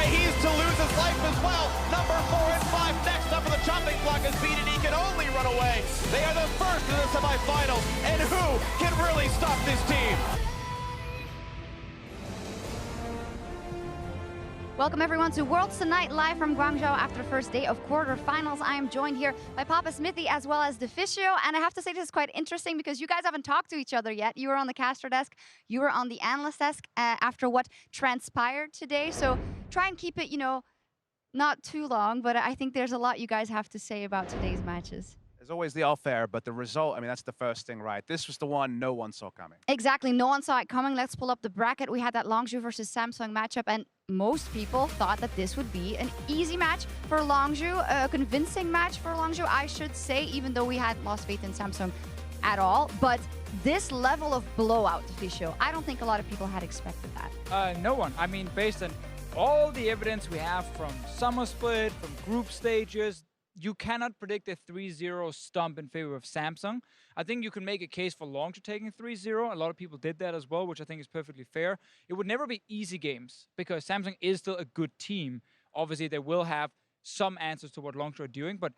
Sorry, he's to lose his life as well. Number 4 and 5 next up for the chopping block as BDD can only run away. They are the first in the semifinals, and who can really stop this team? Welcome everyone to Worlds Tonight, live from Guangzhou after first day of quarterfinals. I am joined here by Papasmithy as well as Deficio, and I have to say this is quite interesting because you guys haven't talked to each other yet. You were on the caster desk, you were on the analyst desk after what transpired today. So try and keep it, not too long, but I think there's a lot you guys have to say about today's matches. There's always the off-air, but the result, I mean, that's the first thing, right? This was the one no one saw coming. Exactly, no one saw it coming. Let's pull up the bracket. We had that Longzhu versus Samsung matchup, and most people thought that this would be an easy match for Longzhu, a convincing match for Longzhu, I should say, even though we hadn't lost faith in Samsung at all. But this level of blowout, Deficio, I don't think a lot of people had expected that. No one. I mean, based on all the evidence we have from summer split, from group stages, you cannot predict a 3-0 stump in favor of Samsung. I think you can make a case for Longzhu taking 3-0. A lot of people did that as well, which I think is perfectly fair. It would never be easy games because Samsung is still a good team. Obviously, they will have some answers to what Longzhu are doing, but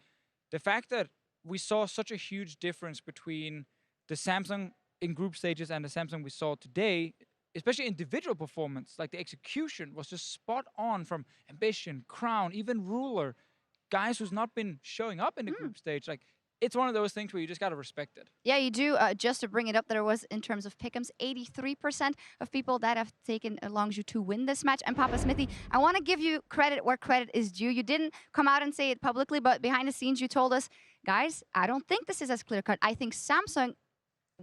the fact that we saw such a huge difference between the Samsung in group stages and the Samsung we saw today, especially individual performance, like the execution was just spot on from Ambition, Crown, even Ruler, guys who's not been showing up in the group stage. Like, it's one of those things where you just got to respect it. Yeah, you do. Just to bring it up, there was, in terms of pick'ems, 83% of people that have taken Longzhu to win this match. And Papasmithy, I want to give you credit where credit is due. You didn't come out and say it publicly, but behind the scenes, you told us, guys, I don't think this is as clear-cut. I think Samsung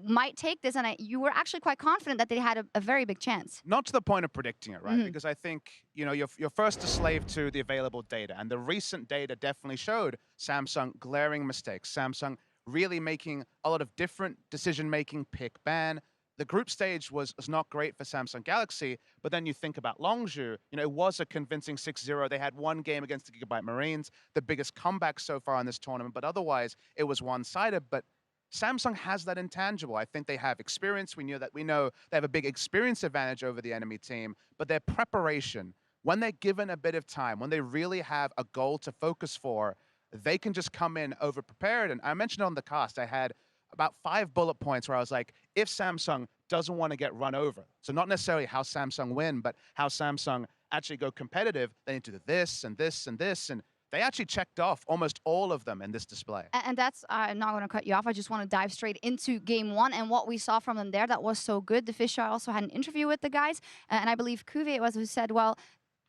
might take this, and you were actually quite confident that they had a very big chance. Not to the point of predicting it, right? Because I think, you're first a slave to the available data, and the recent data definitely showed Samsung glaring mistakes. Samsung really making a lot of different decision-making, pick, ban. The group stage was not great for Samsung Galaxy, but then you think about Longzhu, it was a convincing 6-0. They had one game against the Gigabyte Marines, the biggest comeback so far in this tournament, but otherwise it was one-sided. But Samsung has that intangible. I think they have experience. We know they have a big experience advantage over the enemy team, but their preparation, when they're given a bit of time, when they really have a goal to focus for, they can just come in over-prepared. And I mentioned on the cast, I had about 5 bullet points where I was like, if Samsung doesn't want to get run over, so not necessarily how Samsung win, but how Samsung actually go competitive, they need to do this and this and this, and they actually checked off almost all of them in this display. And that's, I'm not going to cut you off. I just want to dive straight into game one and what we saw from them there. That was so good. Deficio also had an interview with the guys, and I believe Cuvée was who said, well,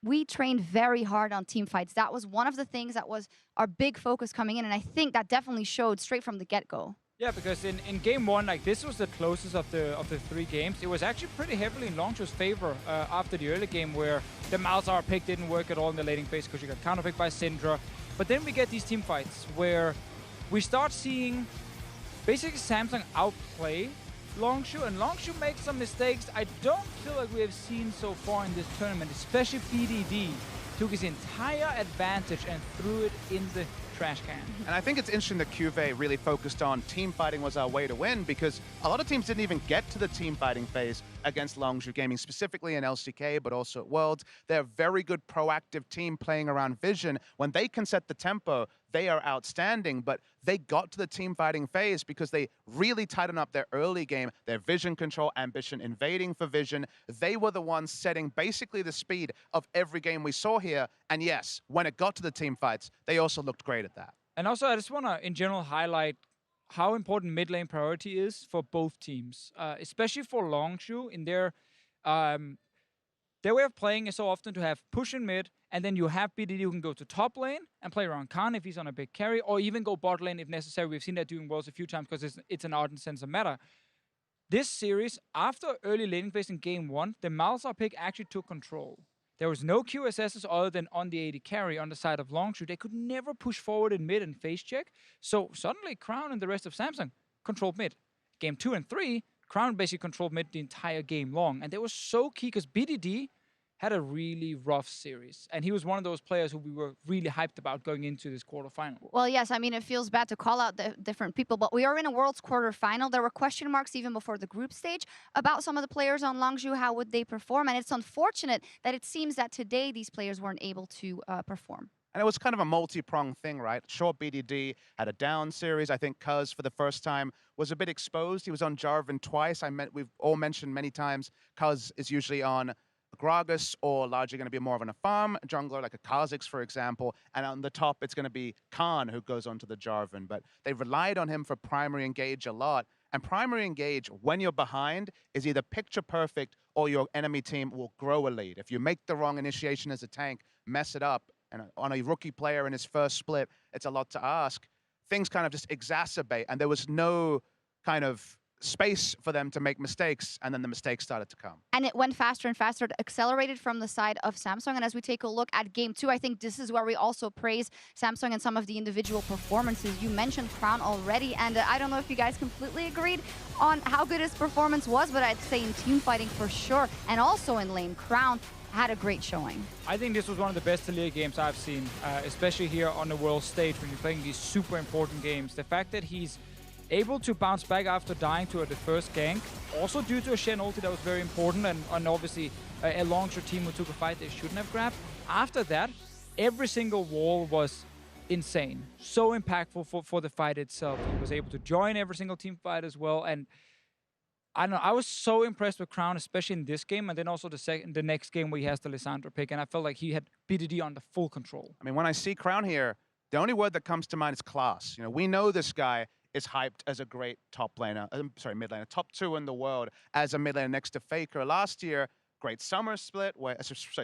we trained very hard on team fights. That was one of the things that was our big focus coming in, and I think that definitely showed straight from the get-go. Yeah, because in game one, like, this was the closest of the 3 games. It was actually pretty heavily in Longzhu's favor after the early game, where the Malzahar pick didn't work at all in the laning phase because you got counterpicked by Syndra. But then we get these team fights where we start seeing basically Samsung outplay Longzhu, and Longzhu makes some mistakes I don't feel like we have seen so far in this tournament, especially BDD took his entire advantage and threw it in the trash can. And I think it's interesting that Cuvée really focused on team fighting was our way to win, because a lot of teams didn't even get to the team fighting phase against Longzhu Gaming, specifically in LCK, but also at Worlds. They're a very good proactive team playing around vision. When they can set the tempo, they are outstanding, but they got to the team fighting phase because they really tightened up their early game, their vision control, Ambition invading for vision. They were the ones setting basically the speed of every game we saw here. And yes, when it got to the team fights, they also looked great at that. And also, I just want to, in general, highlight how important mid lane priority is for both teams, especially for Longzhu in their way of playing is so often to have push in mid, and then you have BDD who can go to top lane and play around Khan if he's on a big carry, or even go bot lane if necessary. We've seen that doing Worlds a few times because it's an ardent sense of meta. This series, after early laning phase in game one, the Malzahar pick actually took control. There was no QSSs other than on the AD carry on the side of Longzhu. They could never push forward in mid and phase check. So suddenly Crown and the rest of Samsung controlled mid. Game 2 and 3, Crown basically controlled mid the entire game long. And they were so key because BDD had a really rough series. And he was one of those players who we were really hyped about going into this quarterfinal. Well, yes, I mean, it feels bad to call out the different people, but we are in a Worlds quarterfinal. There were question marks even before the group stage about some of the players on Longzhu, how would they perform? And it's unfortunate that it seems that today these players weren't able to perform. And it was kind of a multi-pronged thing, right? Sure, BDD had a down series. I think Cuz, for the first time, was a bit exposed. He was on Jarvan twice. We've all mentioned many times, Cuz is usually on Gragas or largely going to be more of a farm jungler, like a Kha'Zix, for example. And on the top, it's going to be Khan, who goes onto the Jarvan. But they relied on him for primary engage a lot. And primary engage, when you're behind, is either picture perfect or your enemy team will grow a lead. If you make the wrong initiation as a tank, mess it up, and on a rookie player in his first split, it's a lot to ask. Things kind of just exacerbate, and there was no kind of space for them to make mistakes, and then the mistakes started to come. And it went faster and faster. It accelerated from the side of Samsung. And as we take a look at Game 2, I think this is where we also praise Samsung and some of the individual performances. You mentioned Crown already, and I don't know if you guys completely agreed on how good his performance was, but I'd say in team fighting for sure, and also in lane, Crown had a great showing. I think this was one of the best Taliyah games I've seen, especially here on the world stage when you're playing these super important games. The fact that he's able to bounce back after dying to the first gank, also due to a Shen ulti that was very important, and obviously a Longzhu team who took a fight they shouldn't have grabbed. After that, every single wall was insane. So impactful for the fight itself. He was able to join every single team fight as well, and I don't know, I was so impressed with Crown, especially in this game, and then also the next game where he has the Lissandra pick, and I felt like he had BDD under full control. I mean, when I see Crown here, the only word that comes to mind is class. You know, we know this guy is hyped as a great top laner, mid laner, top 2 in the world as a mid laner next to Faker. Last year, great summer split,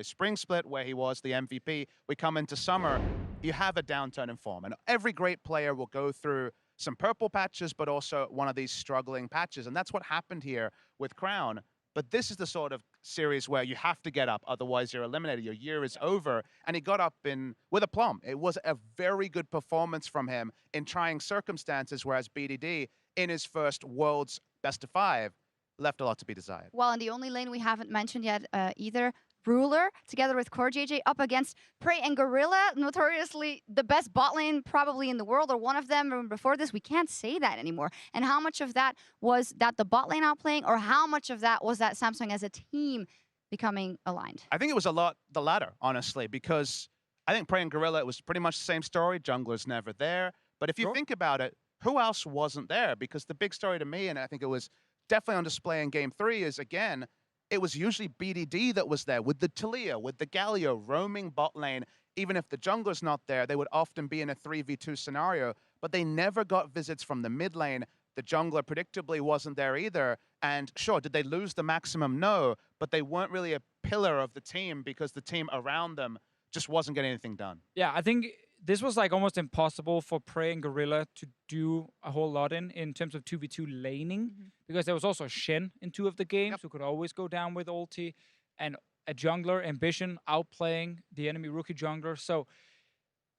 spring split, where he was the MVP. We come into summer, you have a downturn in form, and every great player will go through some purple patches, but also one of these struggling patches. And that's what happened here with Crown. But this is the sort of series where you have to get up, otherwise you're eliminated. Your year is over. And he got up with aplomb. It was a very good performance from him in trying circumstances, whereas BDD, in his first World's Best of 5, left a lot to be desired. Well, in the only lane we haven't mentioned yet either, Ruler, together with Core JJ, up against Prey and Gorilla, notoriously the best bot lane probably in the world, or one of them. Remember, before this, we can't say that anymore. And how much of that was that the bot lane outplaying, or how much of that was that Samsung as a team becoming aligned? I think it was a lot the latter, honestly, because I think Prey and Gorilla, it was pretty much the same story. Jungler's never there. But if you think about it, who else wasn't there? Because the big story to me, and I think it was definitely on display in Game 3, is, again, it was usually BDD that was there with the Taliyah, with the Galio roaming bot lane. Even if the jungler's not there, they would often be in a 3v2 scenario, but they never got visits from the mid lane. The jungler predictably wasn't there either. And sure, did they lose the maximum? No, but they weren't really a pillar of the team because the team around them just wasn't getting anything done. Yeah, I think this was like almost impossible for Prey and Gorilla to do a whole lot in terms of 2v2 laning, because there was also Shen in 2 of the games who could always go down with ulti, and a jungler, Ambition, outplaying the enemy rookie jungler. So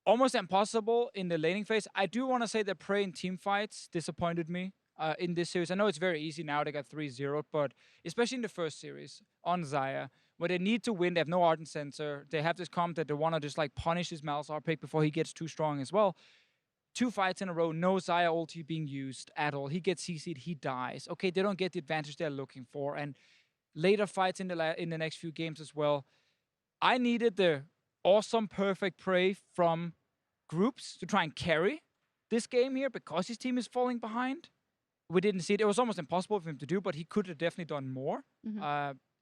almost impossible in the laning phase. I do want to say that Prey in team fights disappointed me in this series. I know it's very easy now, they got 3-0'd, but especially in the first series on Xayah, where they need to win, they have no Ardent Sensor, they have this comp that they want to just like punish his Malzahar pick before he gets too strong as well. 2 fights in a row, no Xayah ulti being used at all. He gets CC'd, he dies. Okay, they don't get the advantage they're looking for. And later fights in the next few games as well. I needed the awesome, perfect Prey from groups to try and carry this game here because his team is falling behind. We didn't see it. It was almost impossible for him to do, but he could have definitely done more.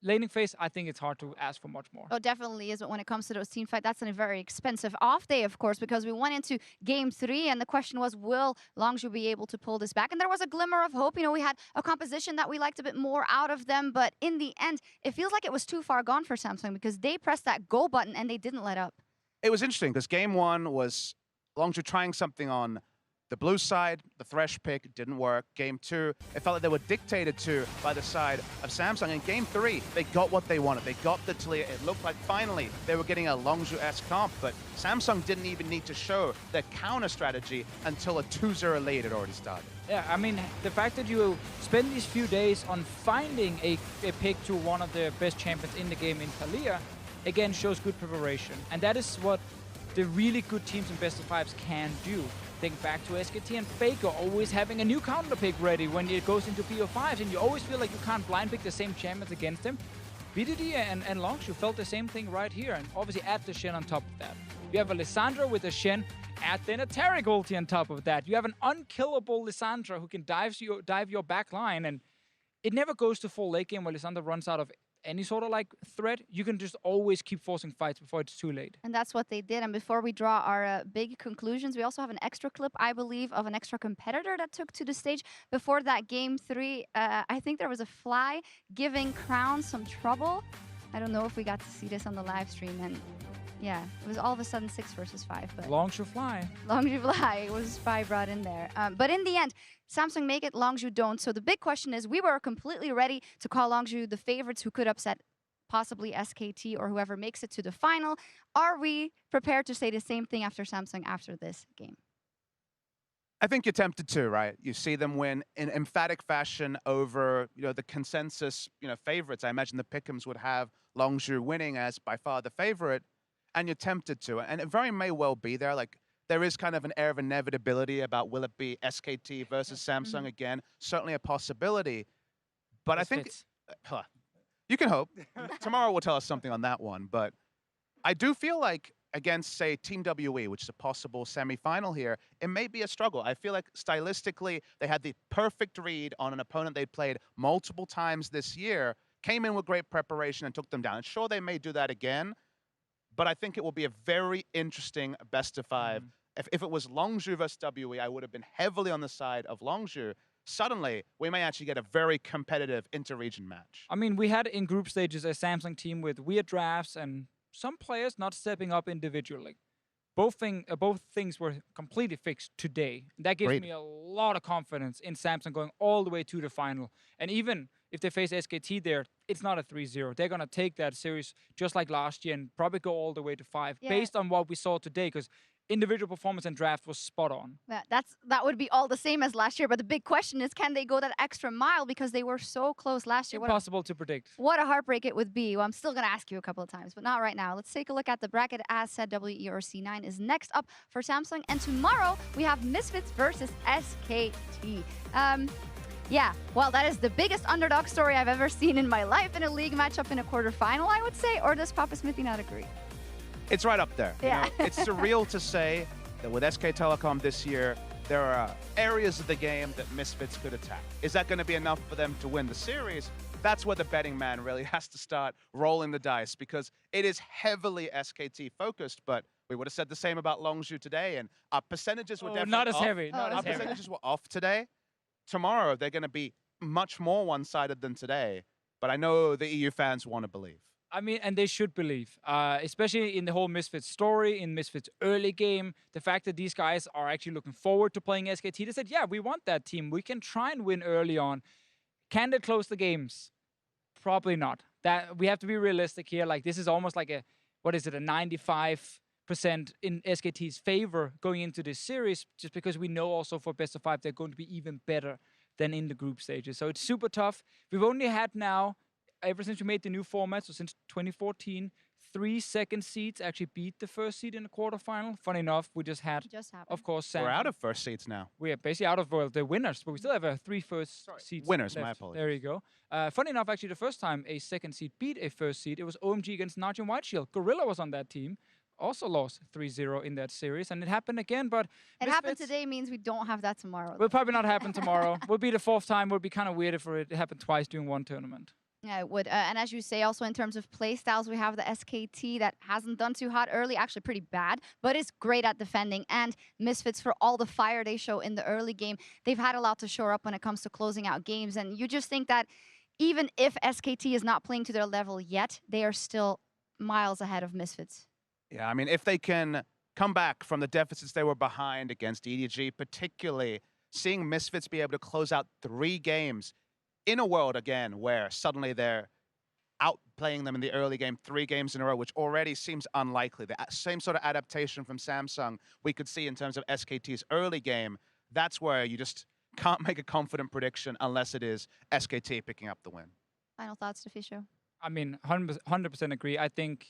Laning phase, I think it's hard to ask for much more. Oh, definitely is. But when it comes to those team fights, that's a very expensive off day, of course, because we went into Game 3, and the question was, will Longzhu be able to pull this back? And there was a glimmer of hope. You know, we had a composition that we liked a bit more out of them, but in the end, it feels like it was too far gone for Samsung because they pressed that go button and they didn't let up. It was interesting because Game 1 was Longzhu trying something on the blue side, the Thresh pick didn't work. Game 2, it felt like they were dictated to by the side of Samsung. In Game 3, they got what they wanted. They got the Taliyah. It looked like finally they were getting a Longzhu-esque comp, but Samsung didn't even need to show their counter strategy until a 2-0 lead had already started. Yeah, I mean, the fact that you spend these few days on finding a pick to one of the best champions in the game in Taliyah, again, shows good preparation. And that is what the really good teams in best of fives can do. Think back to SKT and Faker always having a new counter pick ready when it goes into BO5s, and you always feel like you can't blind pick the same champions against them. BDD and Longzhu felt the same thing right here, and obviously add the Shen on top of that. You have a Lissandra with a Shen, add then a Taric ulti on top of that. You have an unkillable Lissandra who can dive your back line, and it never goes to full late game where Lissandra runs out of any sort of like threat. You can just always keep forcing fights before it's too late. And that's what they did. And before we draw our big conclusions, we also have an extra clip, I believe, of an extra competitor that took to the stage. Before that game 3, I think there was a fly giving Crown some trouble. I don't know if we got to see this on the live stream. And yeah, it was all of a sudden 6 versus 5. But Longzhu fly. Longzhu fly. It was Spy brought in there. But in the end, Samsung make it, Longzhu don't. So the big question is, we were completely ready to call Longzhu the favorites who could upset possibly SKT or whoever makes it to the final. Are we prepared to say the same thing after Samsung after this game? I think you're tempted to, right? You see them win in emphatic fashion over, the consensus, favorites. I imagine the Pick'ems would have Longzhu winning as by far the favorite, and you're tempted to. And it very may well be there. Like, there is kind of an air of inevitability about will it be SKT versus Samsung again? Certainly a possibility. But I think you can hope. Tomorrow will tell us something on that one. But I do feel like against, say, Team WE, which is a possible semifinal here, it may be a struggle. I feel like stylistically, they had the perfect read on an opponent they'd played multiple times this year, came in with great preparation and took them down. And sure, they may do that again. But I think it will be a very interesting best of 5. If it was Longzhu versus WE, I would have been heavily on the side of Longzhu. Suddenly, we may actually get a very competitive inter-region match. I mean, we had in group stages a Samsung team with weird drafts and some players not stepping up individually. Both things were completely fixed today. That gives me a lot of confidence in Samsung going all the way to the final. And even if they face SKT there, it's not a 3-0. They're going to take that series just like last year and probably go all the way to 5 based on what we saw today, because individual performance and draft was spot on. That would be all the same as last year, but the big question is, can they go that extra mile, because they were so close last year? Impossible to predict. What a heartbreak it would be. Well, I'm still going to ask you a couple of times, but not right now. Let's take a look at the bracket. As said, WE or C9 is next up for Samsung, and tomorrow we have Misfits versus SKT. Yeah, well, that is the biggest underdog story I've ever seen in my life in a league matchup in a quarterfinal, I would say. Or does Papasmithy not agree? It's right up there. Yeah. It's surreal to say that with SK Telecom this year, there are areas of the game that Misfits could attack. Is that going to be enough for them to win the series? That's where the betting man really has to start rolling the dice, because it is heavily SKT focused, but we would have said the same about Longzhu today, and our percentages were definitely not as off. heavy. Our percentages were off today. Tomorrow, they're going to be much more one-sided than today, but I know the EU fans want to believe. I mean, and they should believe, especially in the whole Misfits story, in Misfits early game, the fact that these guys are actually looking forward to playing SKT. They said, yeah, we want that team. We can try and win early on. Can they close the games? Probably not. That we have to be realistic here. Like, this is almost like a 95% in SKT's favor going into this series, just because we know also for best of 5 they're going to be even better than in the group stages. So it's super tough. We've only had now, ever since we made the new format, so since 2014, 3 second seeds actually beat the first seed in the quarterfinal. Funny enough, we just had, of course, Sam. We're out of first seeds now. We are basically out of the winners, but we still have 3 first seeds winners, left. my apologies. There you go. Funny enough, actually, the first time a second seed beat a first seed, it was OMG against Najim Whiteshield. Gorilla was on that team. Also lost 3-0 in that series, and it happened again, but it happened today means we don't have that tomorrow. Will probably not happen tomorrow. Will be the 4th time. Would be kind of weird if it happened twice during one tournament. Yeah, it would. And as you say, also in terms of play styles, we have the SKT that hasn't done too hot early, actually pretty bad, but is great at defending. And Misfits, for all the fire they show in the early game, they've had a lot to shore up when it comes to closing out games. And you just think that even if SKT is not playing to their level yet, they are still miles ahead of Misfits. Yeah, I mean, if they can come back from the deficits they were behind against EDG, particularly seeing Misfits be able to close out 3 games in a world, again, where suddenly they're outplaying them in the early game 3 games in a row, which already seems unlikely. The same sort of adaptation from Samsung we could see in terms of SKT's early game. That's where you just can't make a confident prediction unless it is SKT picking up the win. Final thoughts, Deficio? I mean, 100% agree. I think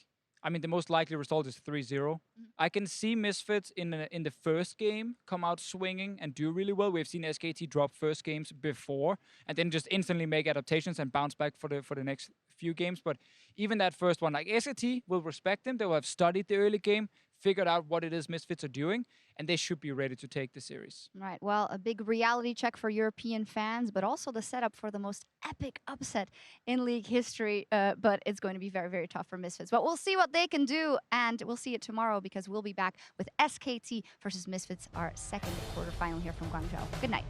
I mean, the most likely result is 3-0. I can see Misfits in the first game come out swinging and do really well. We've seen SKT drop first games before and then just instantly make adaptations and bounce back for the next few games. But even that first one, like SKT will respect them. They will have studied the early game, figured out what it is Misfits are doing, and they should be ready to take the series. Right. Well, a big reality check for European fans, but also the setup for the most epic upset in League history. But it's going to be very, very tough for Misfits. But we'll see what they can do, and we'll see it tomorrow because we'll be back with SKT versus Misfits, our second quarterfinal here from Guangzhou. Good night.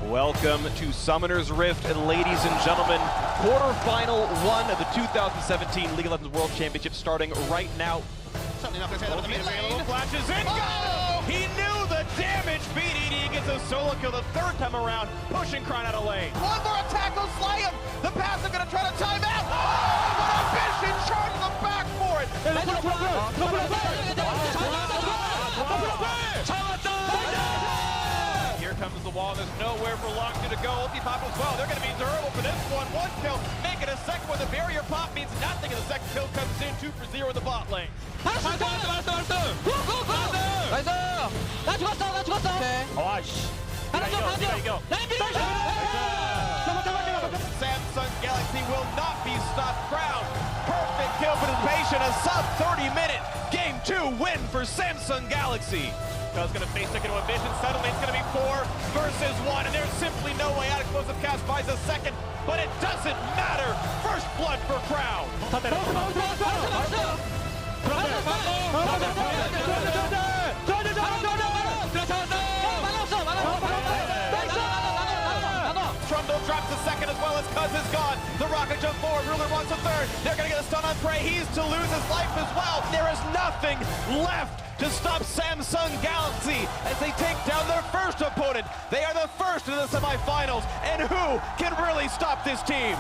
Welcome to Summoner's Rift, and ladies and gentlemen, quarterfinal 1 of the 2017 League of Legends World Championship starting right now. Something up his head in the mid lane. Flashes in. Oh! He knew the damage. BDD gets a solo kill the third time around, pushing Crown out of lane. One more attack will slay him. The passive gonna try to time out. Oh, what a vision! Charges him back for it. Here comes the wall. There's nowhere for Longzhu to go. Ulti pop as well. They're gonna be durable for this one. One kill. Make it a second one. The barrier pop means nothing, and the second kill comes in 2 for 0 in the bot lane. Samsung Galaxy will not be stopped. Crown. Perfect kill for the patient. A sub 30-minute game 2 win for Samsung Galaxy. Cuz gonna face stick into a vision. Settlement's gonna be 4 versus 1, and there's simply no way out. Explosive cast buys a second, but it doesn't matter. First blood for Crown. Trundle drops the second as well as Cuz is gone. The rocket jump forward. Ruler wants a third. They're gonna get a stun on Prey. He's to lose his life as well. There is nothing left to stop Samsung Galaxy as they take down their first opponent. They are the first in the semifinals, and who can really stop this team?